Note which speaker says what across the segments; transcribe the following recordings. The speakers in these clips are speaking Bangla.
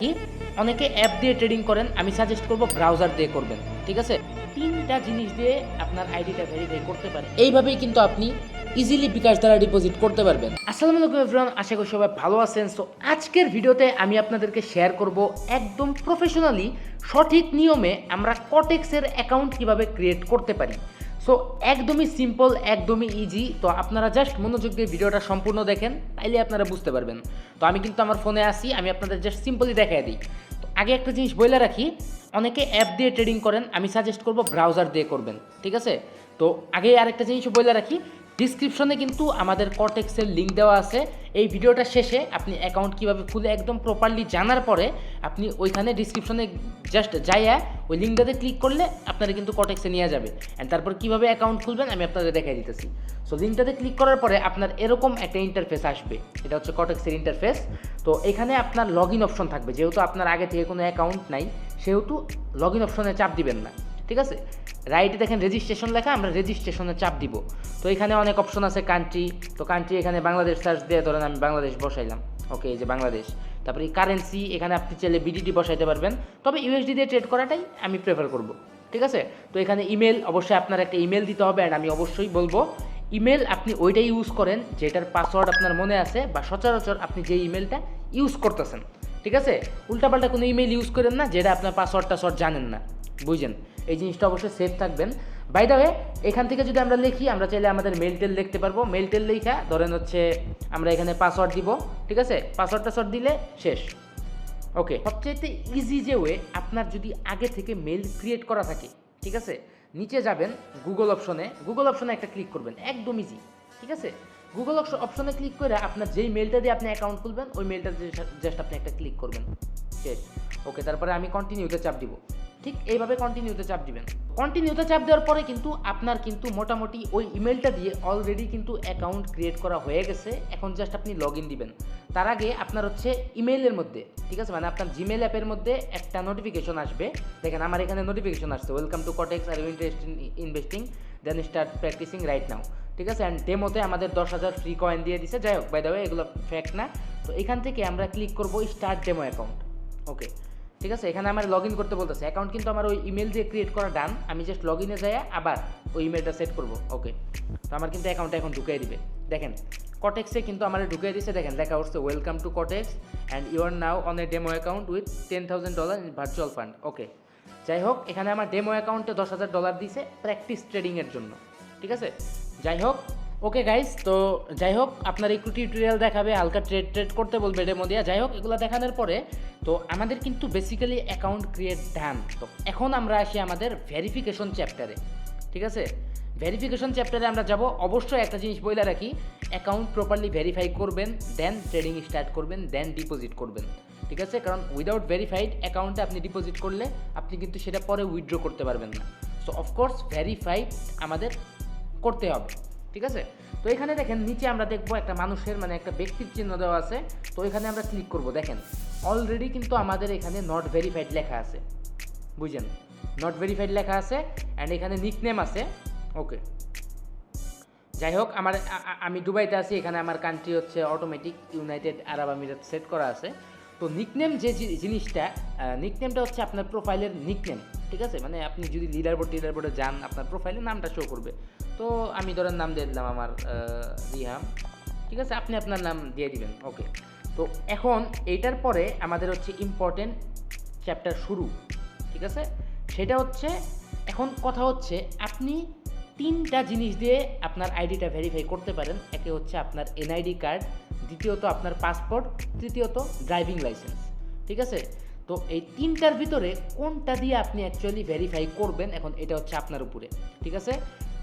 Speaker 1: কি অনেকে অ্যাপ দিয়ে ট্রেডিং করেন, আমি সাজেস্ট করব ব্রাউজার দিয়ে করবেন। ঠিক আছে, তিনটা জিনিস দিয়ে আপনার আইডিটা ভেরিফাই করতে পারেন। এইভাবেই কিন্তু আপনি ইজিলি বিকাশ দ্বারা ডিপোজিট করতে পারবেন। আসসালামু আলাইকুম এভরিওয়ান, আশা করি সবাই ভালো আছেন। সো আজকের ভিডিওতে আমি আপনাদেরকে শেয়ার করব একদম প্রফেশনালি সঠিক নিয়মে আমরা কটেক্সের অ্যাকাউন্ট কিভাবে ক্রিয়েট করতে পারি। সো একদমই সিম্পল, একদমই ইজি। তো আপনারা জাস্ট মনোযোগ দিয়ে ভিডিওটা সম্পূর্ণ দেখেন, তাইলে আপনারা বুঝতে পারবেন। তো আমি কিন্তু আমার ফোনে আসি, আমি আপনাদের জাস্ট সিম্পলি দেখাই দিই। তো আগে একটা জিনিস বলে রাখি, অনেকে অ্যাপ দিয়ে ট্রেডিং করেন, আমি সাজেস্ট করব ব্রাউজার দিয়ে করবেন। ঠিক আছে, তো আগে আরেকটা জিনিস বলে রাখি, ডিসক্রিপশনে কিন্তু আমাদের কটেক্সের লিঙ্ক দেওয়া আছে। এই ভিডিওটা শেষে আপনি অ্যাকাউন্ট কীভাবে খুলে একদম প্রপারলি জানার পরে আপনি ওইখানে ডিসক্রিপশনে জাস্ট যাইয়া ওই লিঙ্কটাতে ক্লিক করলে আপনারা কিন্তু কটেক্সে নিয়ে যাবে। অ্যান্ড তারপর কীভাবে অ্যাকাউন্ট খুলবেন আমি আপনাদের দেখাই দিতেছি। সো লিঙ্কটাতে ক্লিক করার পরে আপনার এরকম একটা ইন্টারফেস আসবে, এটা হচ্ছে কটেক্সের ইন্টারফেস। তো এখানে আপনার লগ ইন অপশন থাকবে, যেহেতু আপনার আগে থেকে কোনো অ্যাকাউন্ট নাই সেহেতু লগ ইন অপশনে চাপ দিবেন না। ঠিক আছে, রাইটে দেখেন রেজিস্ট্রেশন লেখা, আমরা রেজিস্ট্রেশনে চাপ দিব। তো এখানে অনেক অপশন আছে, কান্ট্রি, তো কান্ট্রি এখানে বাংলাদেশ সার্চ দিয়ে ধরেন আমি বাংলাদেশ বসাইলাম। ওকে, এই যে বাংলাদেশ। তারপরে এই কারেন্সি, এখানে আপনি চাইলে বিডিটি বসাইতে পারবেন, তবে ইউএসডি দিয়ে ট্রেড করাটাই আমি প্রেফার করব। ঠিক আছে, তো এখানে ইমেল, অবশ্যই আপনার একটা ইমেল দিতে হবে। অ্যান্ড আমি অবশ্যই বলবো ইমেল আপনি ওইটাই ইউজ করেন যেটার পাসওয়ার্ড আপনার মনে আছে বা সচরাচর আপনি যে ইমেলটা ইউজ করতেছেন। ঠিক আছে, উল্টাপাল্টা কোনো ইমেল ইউজ করেন না যেটা আপনার পাসওয়ার্ড টাসওয়ার্ড জানেন না, বুঝছেন? এই জিনিসটা অবশ্যই সেফ থাকবেন। বাই দ্য ওয়ে, এখান থেকে যদি আমরা লিখি, আমরা চাইলে আমাদের মেল টেল লিখতে পারবো। মেল টেল লেখা ধরেন হচ্ছে আমরা এখানে পাসওয়ার্ড দিব। ঠিক আছে, পাসওয়ার্ড টাসওয়ার্ড দিলে শেষ। ওকে, সবচাইতে ইজি যে ওয়ে, আপনার যদি আগে থেকে মেল ক্রিয়েট করা থাকে, ঠিক আছে, নিচে যাবেন গুগল অপশনে একটা ক্লিক করবেন, একদম ইজি। ঠিক আছে, গুগল অপশনে ক্লিক করে আপনার যেই মেলটা দিয়ে আপনি অ্যাকাউন্ট খুলবেন ওই মেলটা জাস্ট আপনি একটা ক্লিক করবেন, শেষ। ওকে, তারপরে আমি কন্টিনিউতে চাপ দিব। ঠিক এইভাবে কন্টিনিউতে চাপ দিবেন। কন্টিনিউতে চাপ দেওয়ার পরে কিন্তু আপনার কিন্তু মোটামুটি ওই ইমেলটা দিয়ে অলরেডি কিন্তু অ্যাকাউন্ট ক্রিয়েট করা হয়ে গেছে। এখন জাস্ট আপনি লগ ইন দিবেন। তার আগে আপনার হচ্ছে ইমেইলের মধ্যে, ঠিক আছে, মানে আপনার জিমেল অ্যাপের মধ্যে একটা নোটিফিকেশন আসবে। দেখেন আমার এখানে নোটিফিকেশন আসছে, welcome to Quotex, are you interested in investing, then start practising right now. ঠিক আছে, অ্যান্ড ডেমোতে আমাদের 10,000 ফ্রি কয়েন দিয়ে দিছে। যাই হোক, বাই দ্য ওয়ে এগুলো ফ্যাক্ট না। তো এখান থেকে আমরা ক্লিক করবো স্টার্ট ডেমো অ্যাকাউন্ট। ওকে, ঠিক আছে, এখানে আমার লগ ইন করতে বলতেছে। অ্যাকাউন্ট কিন্তু আমার ওই ইমেল দিয়ে ক্রিয়েট করা ডান, আমি জাস্ট লগ ইনে যাই আবার ওই ইমেলটা সেট করবো। ওকে, তো আমার কিন্তু অ্যাকাউন্টটা এখন ঢুকিয়ে দিবে। দেখেন কটেক্সে কিন্তু আমার ঢুকিয়ে দিচ্ছে, দেখেন লেখা উঠছে welcome to Quotex and you are now on a demo account with $10,000 in virtual fund. Okay, যাই হোক, এখানে আমার ডেমো অ্যাকাউন্টে $10,000 দিছে প্র্যাকটিস ট্রেডিংয়ের জন্য। ঠিক আছে, যাই হোক, ওকে গাইস, তো যাই হোক আপনার একটু টিউটোরিয়াল দেখাবে, হালকা ট্রেড করতে বলবে ডেমো দিয়া। যাই হোক, এগুলো দেখানোর পরে তো আমাদের কিন্তু বেসিক্যালি অ্যাকাউন্ট ক্রিয়েট ডান। তো এখন আমরা আসি আমাদের ভেরিফিকেশন চ্যাপ্টারে। ঠিক আছে, ভেরিফিকেশন চ্যাপ্টারে আমরা যাব। অবশ্যই একটা জিনিস বলে রাখি, অ্যাকাউন্ট প্রপারলি ভেরিফাই করবেন, দেন ট্রেডিং স্টার্ট করবেন, দেন ডিপোজিট করবেন। ঠিক আছে, কারণ উইদাউট ভেরিফাইড অ্যাকাউন্টে আপনি ডিপোজিট করলে আপনি কিন্তু সেটা পরে উইথড্র করতে পারবেন না। সো অফকোর্স ভেরিফাইড আমাদের করতে হবে। ঠিক আছে, তো এখানে দেখেন নিচে আমরা দেখবো একটা মানুষের মানে একটা ব্যক্তির চিহ্ন দেওয়া আছে। তো এখানে আমরা ক্লিক করব। দেখেন অলরেডি কিন্তু আমাদের এখানে নট ভেরিফাইড লেখা আছে, বুঝছেন? নট ভেরিফাইড লেখা আছে অ্যান্ড এখানে নিকনেম আছে। ওকে, যাই হোক, আমি দুবাইতে আছি, এখানে আমার কান্ট্রি হচ্ছে অটোমেটিক ইউনাইটেড আরব আমিরাত সেট করা আছে। তো নিকনেম যে জিনিসটা, নিকনেমটা হচ্ছে আপনার প্রোফাইলের নিকনেম। ঠিক আছে, মানে আপনি যদি লিডারবোর্ডে যান আপনার প্রোফাইলে নামটা শো করবে। তো আমি ধরেন নাম দিয়ে দিলাম আমার রিহাম। ঠিক আছে, আপনি আপনার নাম দিয়ে দিবেন। ওকে, তো এখন এইটার পরে আমাদের হচ্ছে ইম্পর্টেন্ট চ্যাপ্টার শুরু। ঠিক আছে, সেটা হচ্ছে এখন কথা হচ্ছে আপনি তিনটা জিনিস দিয়ে আপনার আইডিটা ভেরিফাই করতে পারেন। একে হচ্ছে আপনার এনআইডি কার্ড, দ্বিতীয়ত আপনার পাসপোর্ট, তৃতীয়ত ড্রাইভিং লাইসেন্স। ঠিক আছে, তো এই তিনটার ভিতরে কোনটা দিয়ে আপনি অ্যাকচুয়ালি ভেরিফাই করবেন, এখন এটা হচ্ছে আপনার উপরে। ঠিক আছে,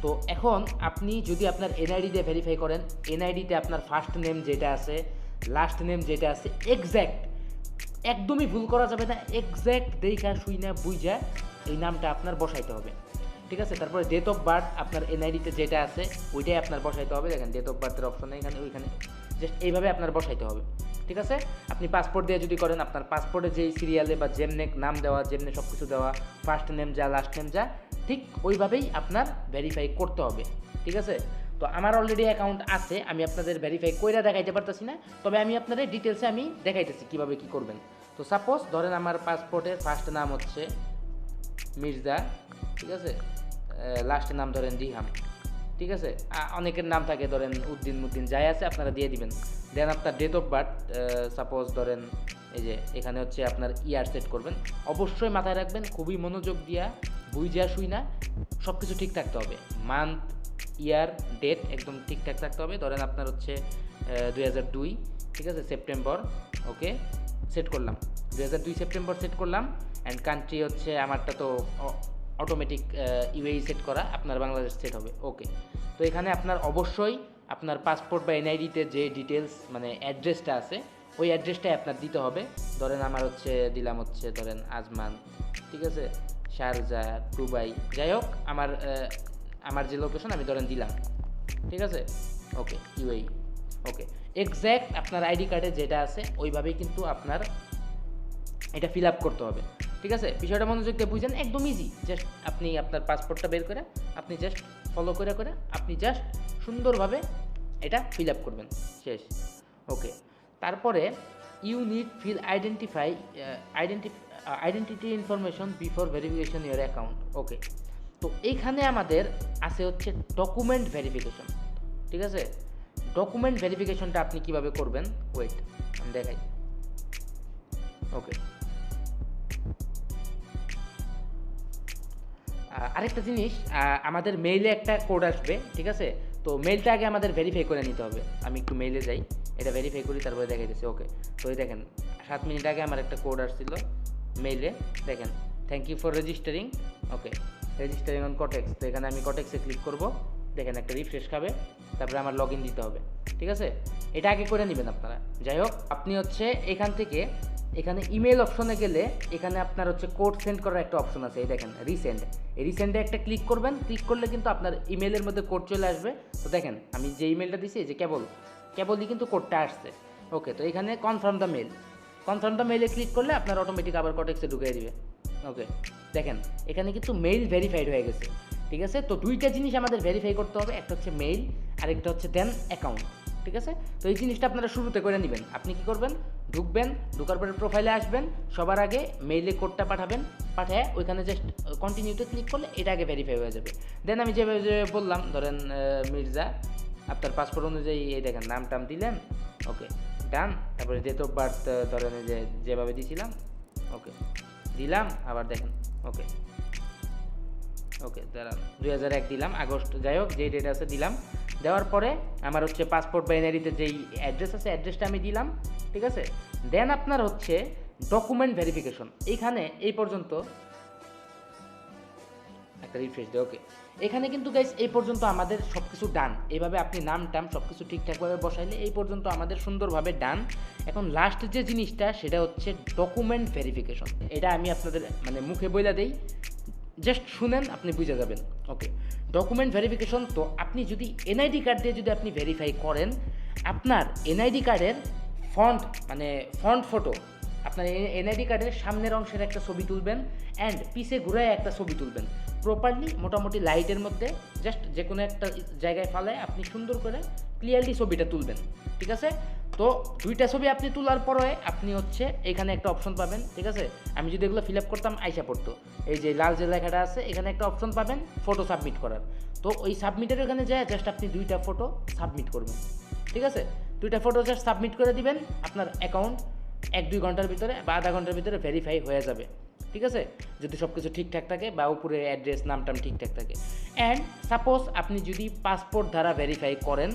Speaker 1: তো এখন আপনি যদি আপনার এনআইডি দিয়ে ভেরিফাই করেন, এনআইডিতে আপনার ফার্স্ট নেম যেটা আছে, লাস্ট নেম যেটা আছে, এক্স্যাক্ট, একদমই ভুল করা যাবে না, এক্স্যাক্ট দেখা শুইনা বুঝা এই নামটা আপনার বসাইতে হবে। ঠিক আছে, তারপরে ডেট অফ বার্থ আপনার এনআইডিতে যেটা আছে ওইটাই আপনার বসাইতে হবে। দেখেন ডেট অফ বার্থের অপশন এখানে, ওইখানে জাস্ট এইভাবে আপনার বসাইতে হবে। ঠিক আছে, আপনি পাসপোর্ট দিয়ে যদি করেন, আপনার পাসপোর্টে যেই সিরিয়ালে বা যেমনে নাম দেওয়া, যেমনে সব কিছু দেওয়া, ফার্স্ট নেম যা লাস্ট নেম যা, ঠিক ওইভাবেই আপনার ভেরিফাই করতে হবে। ঠিক আছে, তো আমার অলরেডি অ্যাকাউন্ট আছে, আমি আপনাদের ভেরিফাই কইরা দেখাইতে পারতেছি না, তবে আমি আপনাদের ডিটেলসে আমি দেখাইতেছি কীভাবে কী করবেন। তো সাপোজ ধরেন আমার পাসপোর্টের ফার্স্ট নাম হচ্ছে মির্জা, ঠিক আছে, লাস্টের নাম ধরেন রিহাম, ঠিক আছে, অনেকের নাম থাকে ধরেন উদ্দিন মুদ্দিন যাই আছে আপনারা দিয়ে দিবেন। দেন আপনার ডেট অফ বার্থ সাপোজ ধরেন এই যে এখানে হচ্ছে আপনার ইয়ার সেট করবেন। অবশ্যই মাথায় রাখবেন, খুবই মনোযোগ দিয়া বুঝা শুই না সব কিছু ঠিক থাকতে হবে। মান্থ, ইয়ার, ডেট একদম ঠিকঠাক থাকতে হবে। ধরেন আপনার হচ্ছে 2002, ঠিক আছে, সেপ্টেম্বর, ওকে, সেট করলাম 2002 সেপ্টেম্বর সেট করলাম। অ্যান্ড কান্ট্রি হচ্ছে আমারটা তো অটোমেটিক ইউএই সেট করা, আপনার বাংলাদেশ সেট হবে, ওকে। তো এখানে আপনার অবশ্যই আপনার পাসপোর্ট বা এনআইডিতে যে ডিটেলস মানে অ্যাড্রেসটা আছে ওই অ্যাড্রেসটাই আপনার দিতে হবে। ধরেন আমার হচ্ছে দিলাম হচ্ছে ধরেন আজমান, ঠিক আছে, শারজা, দুবাই, যাই হোক আমার যে লোকেশন আমি ধরেন দিলাম, ঠিক আছে, ওকে, ইউএই, ওকে। এক্স্যাক্ট আপনার আইডি কার্ডে যেটা আছে ওইভাবেই কিন্তু আপনার এটা ফিল আপ করতে হবে, ঠিক আছে। বিষয়টা মনোযোগ দিয়ে বুঝেন, একদম ইজি। জাস্ট আপনি আপনার পাসপোর্টটা বের করে আপনি জাস্ট ফলো করে আপনি জাস্ট সুন্দরভাবে এটা ফিল আপ করবেন, শেষ, ওকে। তারপরে you need fill identity information before verification your account, okay. তো এইখানে আমাদের আছে হচ্ছে ডকুমেন্ট ভেরিফিকেশন, ঠিক আছে। ডকুমেন্ট ভেরিফিকেশনটা আপনি কিভাবে করবেন, ওয়েট আমি দেখাই, ওকে। আরেকটা জিনিস, আমাদের মেইলে একটা কোড আসবে, ঠিক আছে। তো মেইলটা আগে আমাদের ভেরিফাই করে নিতে হবে। আমি একটু মেইলে যাই, এটা ভেরিফাই করি, তারপরে দেখাই দিচ্ছি, ওকে। তো এই দেখেন 7 মিনিট আগে আমার একটা কোড আসছিল মেইলে, দেখেন, thank you for registering, okay, registering on Quotex. তো এখানে আমি কটেক্সে ক্লিক করব, দেখেন একটা রিফ্রেশ খাবে, তারপরে আমার লগ ইন দিতে হবে, ঠিক আছে। এটা আগে করে নেবেন আপনারা। যাই হোক, আপনি হচ্ছে এখান থেকে এখানে ইমেল অপশনে গেলে এখানে আপনার হচ্ছে কোড সেন্ড করার একটা অপশন আছে, এই দেখেন রিসেন্ড, এই রিসেন্ডে একটা ক্লিক করবেন। ক্লিক করলে কিন্তু আপনার ইমেলের মধ্যে কোড চলে আসবে। তো দেখেন আমি যে ইমেলটা দিছি যে কেবলই কিন্তু কোডটা আসছে, ওকে। তো এখানে কনফার্ম দ্য মেইলে ক্লিক করলে আপনার অটোমেটিক আবার কটেক্সে ঢুকিয়ে দিবে, ওকে। দেখেন এখানে কিন্তু মেইল ভেরিফাইড হয়ে গেছে, ঠিক আছে। তো দুইটা জিনিস আমাদের ভেরিফাই করতে হবে, একটা হচ্ছে মেইল আর একটা হচ্ছে দেন অ্যাকাউন্ট, ঠিক আছে। তো এই জিনিসটা আপনারা শুরুতে করে নেবেন। আপনি কি করবেন, ঢুকার পরে প্রোফাইলে আসবেন, সবার আগে মেইলে কোডটা পাঠায় ওইখানে জাস্ট কন্টিনিউতে ক্লিক করলে এটা আগে ভেরিফাই হয়ে যাবে। দেন আমি যেভাবে বললাম ধরেন মির্জা, আপনার পাসপোর্ট অনুযায়ী এই দেখেন নাম টাম দিলেন, ওকে, ডান। তারপরে ডেট অফ বার্থ ধরেন যেভাবে দিয়েছিলাম, ওকে, দিলাম, আবার দেখেন, ওকে, ওকে, দাঁড়ান 2001 দিলাম, আগস্ট, যাই হোক যেই ডেট আছে দিলাম। দেওয়ার পরে আমার হচ্ছে পাসপোর্ট বা এনআইডিতে যেই অ্যাড্রেস আছে অ্যাড্রেসটা আমি দিলাম, ঠিক আছে। দেন আপনার হচ্ছে ডকুমেন্ট ভেরিফিকেশন, এইখানে এই পর্যন্ত একটা রিফ্রেশ দেয়, ওকে। এখানে কিন্তু গাইস এই পর্যন্ত আমাদের সব কিছু ডান। এইভাবে আপনি নাম টাম সব কিছু ঠিকঠাকভাবে বসাইলে এই পর্যন্ত আমাদের সুন্দরভাবে ডান। এখন লাস্ট যে জিনিসটা সেটা হচ্ছে ডকুমেন্ট ভেরিফিকেশন। এটা আমি আপনাদের মানে মুখে বইলা দেই, জাস্ট শুনেন, আপনি বুঝে যাবেন, ওকে। ডকুমেন্ট ভেরিফিকেশন, তো আপনি যদি এনআইডি কার্ড দিয়ে যদি আপনি ভেরিফাই করেন, আপনার এনআইডি কার্ডের ফ্রন্ট ফটো, আপনার এনআইডি কার্ডের সামনের অংশের একটা ছবি তুলবেন অ্যান্ড পিছে ঘুরায় একটা ছবি তুলবেন প্রপারলি, মোটামুটি লাইটের মধ্যে, জাস্ট যে কোনো একটা জায়গায় ফালায় আপনি সুন্দর করে ক্লিয়ারলি ছবিটা তুলবেন, ঠিক আছে। তো দুইটা ছবি আপনি তোলার পরে আপনি হচ্ছে এখানে একটা অপশন পাবেন, ঠিক আছে। আমি যদি এগুলো ফিল আপ করতাম আইসা পড়তো, এই যে লাল যে লেখাটা আছে এখানে একটা অপশন পাবেন ফটো সাবমিট করার। তো ওই সাবমিটের ওখানে যায় জাস্ট আপনি দুইটা ফটো সাবমিট করবেন, ঠিক আছে। দুইটা ফটো জাস্ট সাবমিট করে দিবেন, আপনার অ্যাকাউন্ট 1-2 ঘন্টার ভিতরে বা আধা ঘন্টার ভিতরে ভেরিফাই হয়ে যাবে, ঠিক আছে, যদি সব কিছু ঠিকঠাক থাকে বা উপরে অ্যাড্রেস নামটাম ঠিকঠাক থাকে। অ্যান্ড সাপোজ আপনি যদি পাসপোর্ট দ্বারা ভেরিফাই করেন,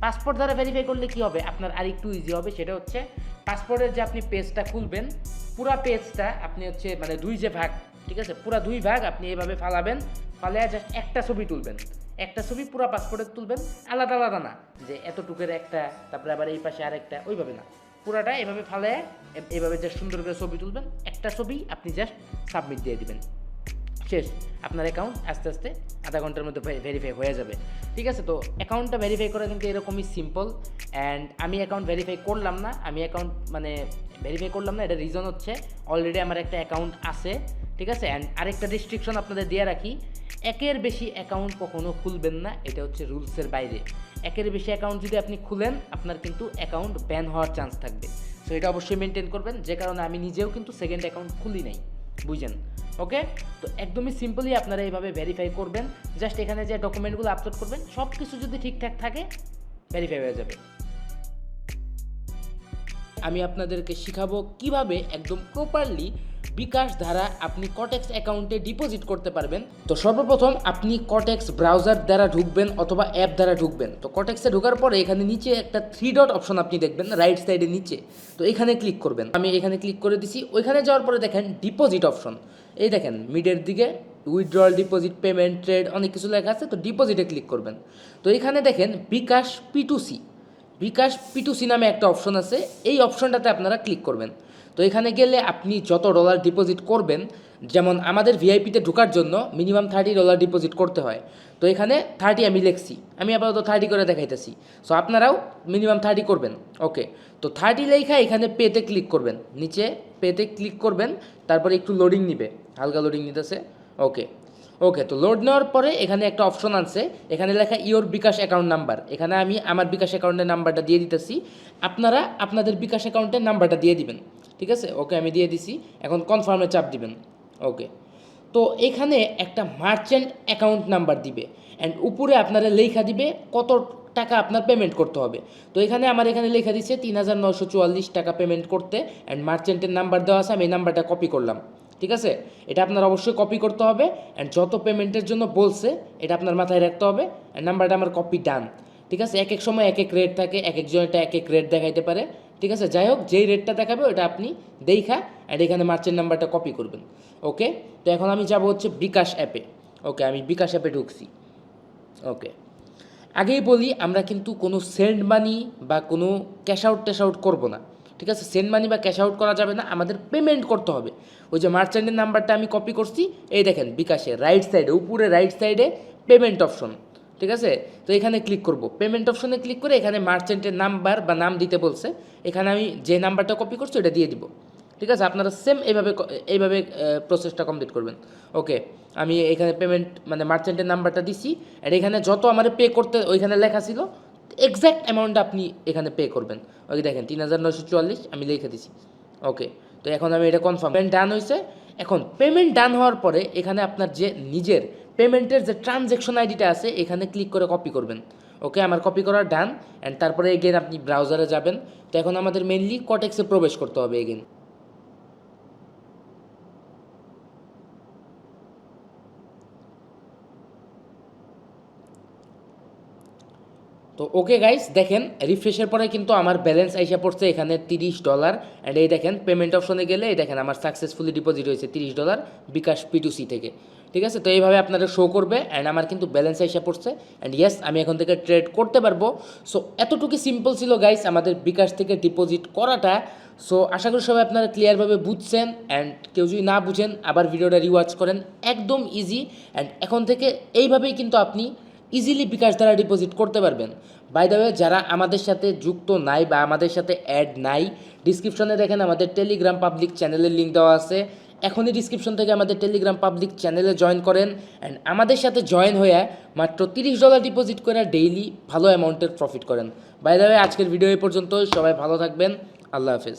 Speaker 1: পাসপোর্ট দ্বারা ভেরিফাই করলে কি হবে, আপনার আর একটু ইজি হবে। সেটা হচ্ছে পাসপোর্টের যে আপনি পেজটা খুলবেন, পুরা পেজটা আপনি হচ্ছে মানে দুই যে ভাগ, ঠিক আছে, পুরা 2 ভাগ আপনি এইভাবে ফালাবেন, ফালাইয়া জাস্ট একটা ছবি তুলবেন, একটা ছবি পুরা পাসপোর্টের তুলবেন, আলাদা আলাদা না যে এতটুকের একটা, তারপরে আবার এই পাশে আরেকটা, ওইভাবে না, পুরাটা এভাবে ফালায় এভাবে জাস্ট সুন্দর করে ছবি তুলবেন, একটা ছবি আপনি জাস্ট সাবমিট দিয়ে দিবেন, শেষ। আপনার অ্যাকাউন্ট আস্তে আস্তে আধা ঘন্টার মধ্যে ভেরিফাই হয়ে যাবে, ঠিক আছে। তো অ্যাকাউন্টটা ভেরিফাই করা কিন্তু এরকমই সিম্পল। অ্যান্ড আমি অ্যাকাউন্ট ভেরিফাই করলাম না, ভেরিফাই করলাম না, এটা রিজন হচ্ছে অলরেডি আমার একটা অ্যাকাউন্ট আছে, ঠিক আছে। অ্যান্ড আরেকটা রেস্ট্রিকশন আপনাদের দিয়ে রাখি, একের বেশি অ্যাকাউন্ট কখনো খুলবেন না, এটা হচ্ছে রুলসের বাইরে। একের বেশি অ্যাকাউন্ট যদি আপনি খুলেন আপনার কিন্তু অ্যাকাউন্ট ব্যান হওয়ার চান্স থাকবে। সো এটা অবশ্যই মেনটেন করবেন, যে কারণে আমি নিজেও কিন্তু সেকেন্ড অ্যাকাউন্ট খুলি নাই, বুঝছেন? ওকে, তো একদমই সিম্পলি আপনারা এইভাবে ভেরিফাই করবেন। জাস্ট এখানে যে ডকুমেন্টগুলো আপলোড করবেন সব কিছু যদি ঠিকঠাক থাকে ভেরিফাই হয়ে যাবে। আমি আপনাদেরকে শিখাবো কিভাবে একদম প্রপারলি বিকাশ দ্বারা আপনি কটেক্স অ্যাকাউন্টে ডিপোজিট করতে পারবেন। তো সর্বপ্রথম আপনি কটেক্স ব্রাউজার দ্বারা ঢুকবেন অথবা অ্যাপ দ্বারা ঢুকবেন। তো কটেক্সে ঢোকার পরে এখানে নিচে একটা 3 ডট অপশন আপনি দেখবেন রাইট সাইডে নিচে, তো এখানে ক্লিক করবেন। আমি এখানে ক্লিক করে দিছি। ওইখানে যাওয়ার পরে দেখেন ডিপোজিট অপশন, এই দেখেন মিডের দিকে উইথড্রল, ডিপোজিট, পেমেন্ট, ট্রেড অনেক কিছু লেখা আছে। তো ডিপোজিটে ক্লিক করবেন। তো এখানে দেখেন বিকাশ P2C, বিকাশ P2C নামে একটা অপশন আছে, এই অপশনটাতে আপনারা ক্লিক করবেন। তো এখানে গেলে আপনি যত ডলার ডিপোজিট করবেন, যেমন আমাদের ভিআইপিতে ঢোকার জন্য মিনিমাম $30 ডিপোজিট করতে হয়। তো এখানে 30 আমি লিখছি, আমি আপাতত 30 করে দেখাইতেছি। সো আপনারাও মিনিমাম 30 করবেন। ওকে, তো 30 লেখা এখানে পেতে ক্লিক করবেন, নিচে পেতে ক্লিক করবেন। তারপরে একটু লোডিং নিবে, হালকা লোডিং নিতেছে। ওকে ওকে, তো লোড নেওয়ার পরে এখানে একটা অপশন আছে, এখানে লেখা ইওর বিকাশ অ্যাকাউন্ট নাম্বার। এখানে আমি আমার বিকাশ অ্যাকাউন্টের নাম্বারটা দিয়ে দিতেছি, আপনারা আপনাদের বিকাশ অ্যাকাউন্টের নাম্বারটা দিয়ে দিবেন। ঠিক আছে, ওকে আমি দিয়ে দিছি। এখন কনফার্মে চাপ দিবেন। ওকে, তো এখানে একটা মার্চেন্ট অ্যাকাউন্ট নাম্বার দিবে অ্যান্ড উপরে আপনারা লেখা দিবে কত টাকা আপনার পেমেন্ট করতে হবে। তো এখানে আমার এখানে লেখা দিচ্ছে 3944 টাকা পেমেন্ট করতে, অ্যান্ড মার্চেন্টের নাম্বার দেওয়া আছে, আমি এই নাম্বারটা কপি করলাম। ঠিক আছে, এটা আপনার অবশ্যই কপি করতে হবে অ্যান্ড যত পেমেন্টের জন্য বলছে এটা আপনার মাথায় রাখতে হবে। অ্যান্ড নাম্বারটা আমার কপি ডান। ঠিক আছে, এক এক সময় এক এক রেট থাকে, এক একজনটা এক এক রেট দেখাইতে পারে। ঠিক আছে, যাই হোক যেই রেটটা দেখাবে ওটা আপনি দেখা অ্যান্ড এখানে মার্চেন্ট নাম্বারটা কপি করবেন। ওকে, তো এখন আমি যাব হচ্ছে বিকাশ অ্যাপে। ওকে, আমি বিকাশ অ্যাপে ঢুকছি। ওকে, আগেই বলি আমরা কিন্তু কোনো সেন্ড মানি বা কোনো ক্যাশ আউট করবো না। ঠিক আছে, সেন্ড মানি বা ক্যাশ আউট করা যাবে না, আমাদের পেমেন্ট করতে হবে। ওই যে মার্চেন্টের নাম্বারটা আমি কপি করছি, এই দেখেন বিকাশে রাইট সাইডে উপরে রাইট সাইডে পেমেন্ট অপশন। ঠিক আছে, তো এখানে ক্লিক করব, পেমেন্ট অপশনে ক্লিক করে এখানে মার্চেন্টের নাম্বার বা নাম দিতে বলছে, এখানে আমি যে নাম্বারটা কপি করছি ওটা দিয়ে দিব। ঠিক আছে, আপনারা সেম এইভাবে প্রসেসটা কমপ্লিট করবেন। ওকে, আমি এখানে পেমেন্ট মানে মার্চেন্টের নাম্বারটা দিছি, আর এখানে যত আমার পে করতে ওইখানে লেখা ছিল এক্স্যাক্ট অ্যামাউন্টটা আপনি এখানে পে করবেন। ওকে দেখেন 3944 আমি লিখে দিছি। ওকে, তো এখন আমি এটা কনফার্ম পেমেন্ট ডান হয়েছে। এখন পেমেন্ট ডান হওয়ার পরে এখানে আপনার যে নিজের পেমেন্টের যে ট্রানজ্যাকশন আইডিটা আছে এখানে ক্লিক করে কপি করবেন। ওকে, আমার কপি করা ডান। অ্যান্ড তারপরে এগেন আপনি ব্রাউজারে যাবেন। তো এখন আমাদের মেনলি কটেক্সে প্রবেশ করতে হবে এগেন। তো ওকে গাইস, দেখেন রিফ্রেশের পরে কিন্তু আমার ব্যালেন্স আইসা পড়ছে এখানে $30। অ্যান্ড এই দেখেন পেমেন্ট অপশনে গেলে এই দেখেন আমার সাকসেসফুলি ডিপোজিট হয়েছে $30 বিকাশ P2C থেকে। ঠিক আছে, তো এইভাবে আপনারা শো করবে অ্যান্ড আমার কিন্তু ব্যালেন্স আইসা পড়ছে অ্যান্ড ইয়েস আমি এখন থেকে ট্রেড করতে পারবো। সো এতটুকু সিম্পল ছিল গাইস আমাদের বিকাশ থেকে ডিপোজিট করাটা। সো আশা করি সবাই আপনারা ক্লিয়ারভাবে বুঝছেন অ্যান্ড কেউ যদি না বুঝেন আবার ভিডিওটা রিওয়াচ করেন, একদম ইজি। অ্যান্ড এখন থেকে এইভাবেই কিন্তু আপনি ইজিলি বিকাশ দ্বারা ডিপোজিট করতে পারবেন। বাই দ্য ওয়ে, যারা আমাদের সাথে যুক্ত নাই বা আমাদের সাথে অ্যাড নাই, ডিসক্রিপশনে দেখেন আমাদের টেলিগ্রাম পাবলিক চ্যানেলের লিঙ্ক দেওয়া আছে। এখনই ডিসক্রিপশন থেকে আমাদের টেলিগ্রাম পাবলিক চ্যানেলে জয়েন করেন অ্যান্ড আমাদের সাথে জয়েন হয়ে মাত্র $30 ডিপোজিট করে ডেইলি ভালো অ্যামাউন্টের প্রফিট করেন। বাই দ্য ওয়ে, আজকের ভিডিও এই পর্যন্ত। সবাই ভালো থাকবেন, আল্লাহ হাফেজ।